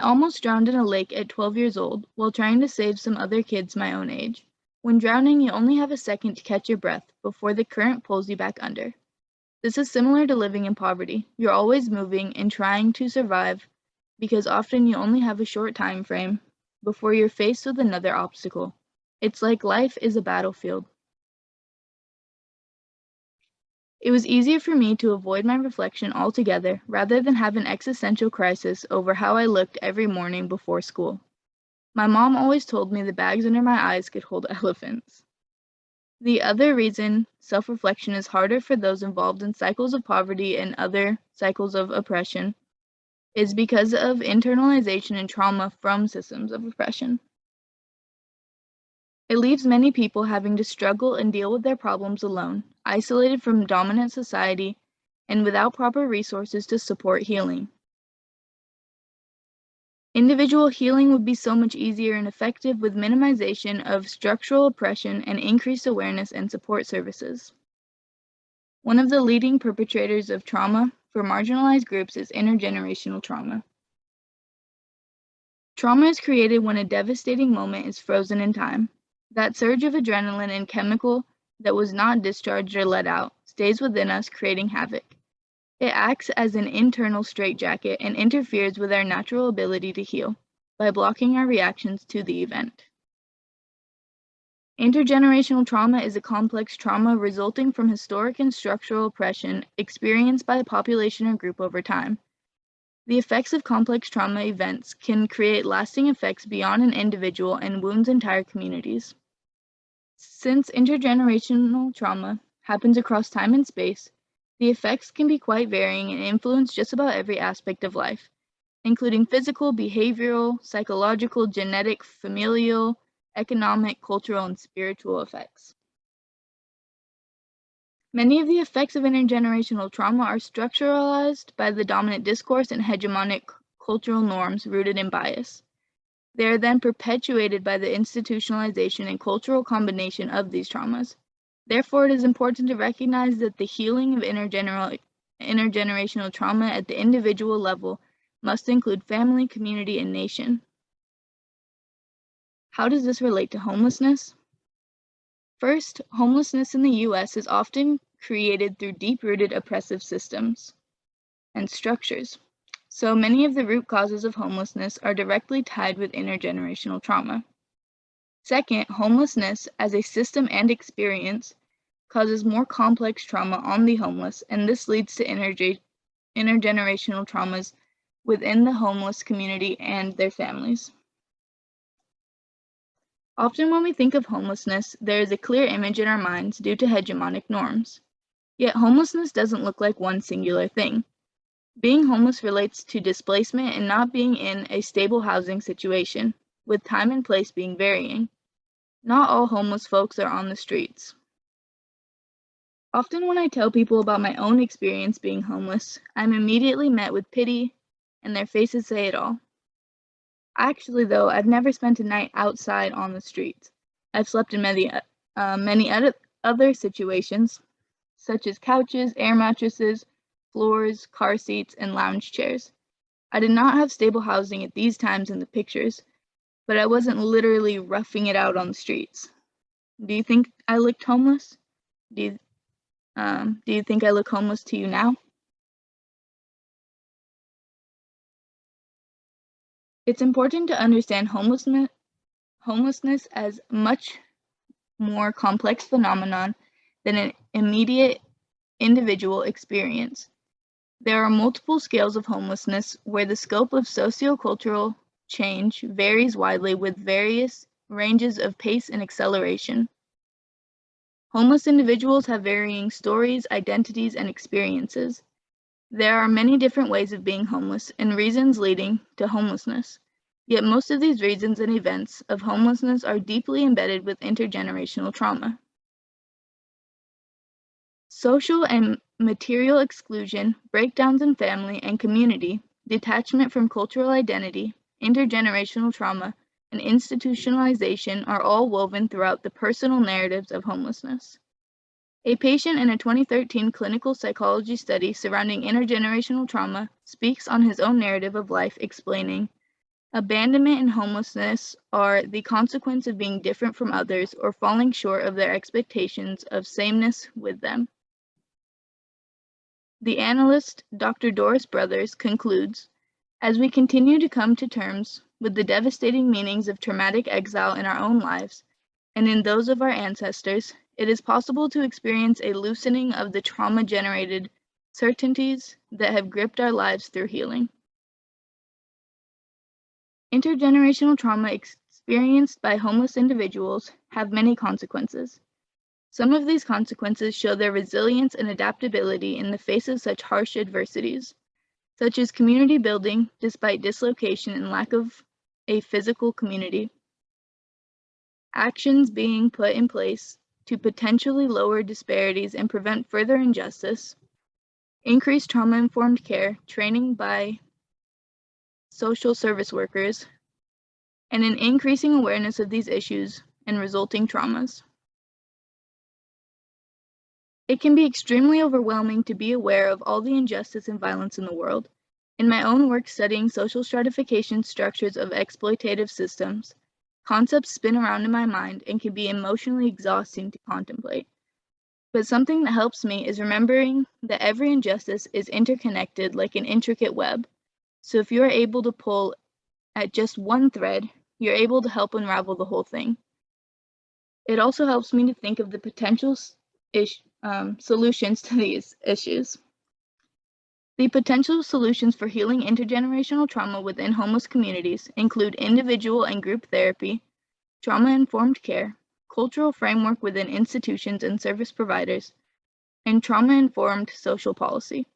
I almost drowned in a lake at 12 years old while trying to save some other kids my own age. When drowning, you only have a second to catch your breath before the current pulls you back under. This is similar to living in poverty. You're always moving and trying to survive because often you only have a short time frame before you're faced with another obstacle. It's like life is a battlefield. It was easier for me to avoid my reflection altogether rather than have an existential crisis over how I looked every morning before school. My mom always told me the bags under my eyes could hold elephants. The other reason self-reflection is harder for those involved in cycles of poverty and other cycles of oppression is because of internalization and trauma from systems of oppression. It leaves many people having to struggle and deal with their problems alone, isolated from dominant society, and without proper resources to support healing. Individual healing would be so much easier and effective with minimization of structural oppression and increased awareness and support services. One of the leading perpetrators of trauma for marginalized groups is intergenerational trauma. Trauma is created when a devastating moment is frozen in time. That surge of adrenaline and chemical that was not discharged or let out stays within us, creating havoc. It acts as an internal straitjacket and interferes with our natural ability to heal by blocking our reactions to the event. Intergenerational trauma is a complex trauma resulting from historic and structural oppression experienced by a population or group over time. The effects of complex trauma events can create lasting effects beyond an individual and wounds entire communities. Since intergenerational trauma happens across time and space, the effects can be quite varying and influence just about every aspect of life, including physical, behavioral, psychological, genetic, familial, economic, cultural, and spiritual effects. Many of the effects of intergenerational trauma are structuralized by the dominant discourse and hegemonic cultural norms rooted in bias. They are then perpetuated by the institutionalization and cultural combination of these traumas. Therefore, it is important to recognize that the healing of intergenerational trauma at the individual level must include family, community, and nation. How does this relate to homelessness? First, homelessness in the U.S. is often created through deep-rooted oppressive systems and structures. So many of the root causes of homelessness are directly tied with intergenerational trauma. Second, homelessness as a system and experience causes more complex trauma on the homeless, and this leads to intergenerational traumas within the homeless community and their families. Often when we think of homelessness, there is a clear image in our minds due to hegemonic norms. Yet homelessness doesn't look like one singular thing. Being homeless relates to displacement and not being in a stable housing situation, with time and place being varying. Not all homeless folks are on the streets. Often when I tell people about my own experience being homeless, I'm immediately met with pity, and their faces say it all. Actually, though, I've never spent a night outside on the streets. I've slept in many other situations, such as couches, air mattresses, floors, car seats, and lounge chairs. I did not have stable housing at these times in the pictures, but I wasn't literally roughing it out on the streets. Do you think I looked homeless? Do you think I look homeless to you now? It's important to understand homelessness as much more complex phenomenon than an immediate individual experience. There are multiple scales of homelessness where the scope of sociocultural change varies widely with various ranges of pace and acceleration. Homeless individuals have varying stories, identities, and experiences. There are many different ways of being homeless and reasons leading to homelessness. Yet most of these reasons and events of homelessness are deeply embedded with intergenerational trauma. Social and material exclusion, breakdowns in family and community, detachment from cultural identity, intergenerational trauma, and institutionalization are all woven throughout the personal narratives of homelessness. A patient in a 2013 clinical psychology study surrounding intergenerational trauma speaks on his own narrative of life, explaining, Abandonment and homelessness are the consequence of being different from others or falling short of their expectations of sameness with them. The analyst Dr. Doris Brothers concludes, as we continue to come to terms with the devastating meanings of traumatic exile in our own lives and in those of our ancestors, it is possible to experience a loosening of the trauma-generated certainties that have gripped our lives through healing. Intergenerational trauma experienced by homeless individuals have many consequences. Some of these consequences show their resilience and adaptability in the face of such harsh adversities, such as community building despite dislocation and lack of a physical community, actions being put in place to potentially lower disparities and prevent further injustice, increased trauma-informed care, training by social service workers, and an increasing awareness of these issues and resulting traumas. It can be extremely overwhelming to be aware of all the injustice and violence in the world. In my own work studying social stratification structures of exploitative systems, concepts spin around in my mind and can be emotionally exhausting to contemplate. But something that helps me is remembering that every injustice is interconnected like an intricate web. So if you are able to pull at just one thread, you're able to help unravel the whole thing. It also helps me to think of the potential solutions to these issues. The potential solutions for healing intergenerational trauma within homeless communities include individual and group therapy, trauma-informed care, cultural framework within institutions and service providers, and trauma-informed social policy.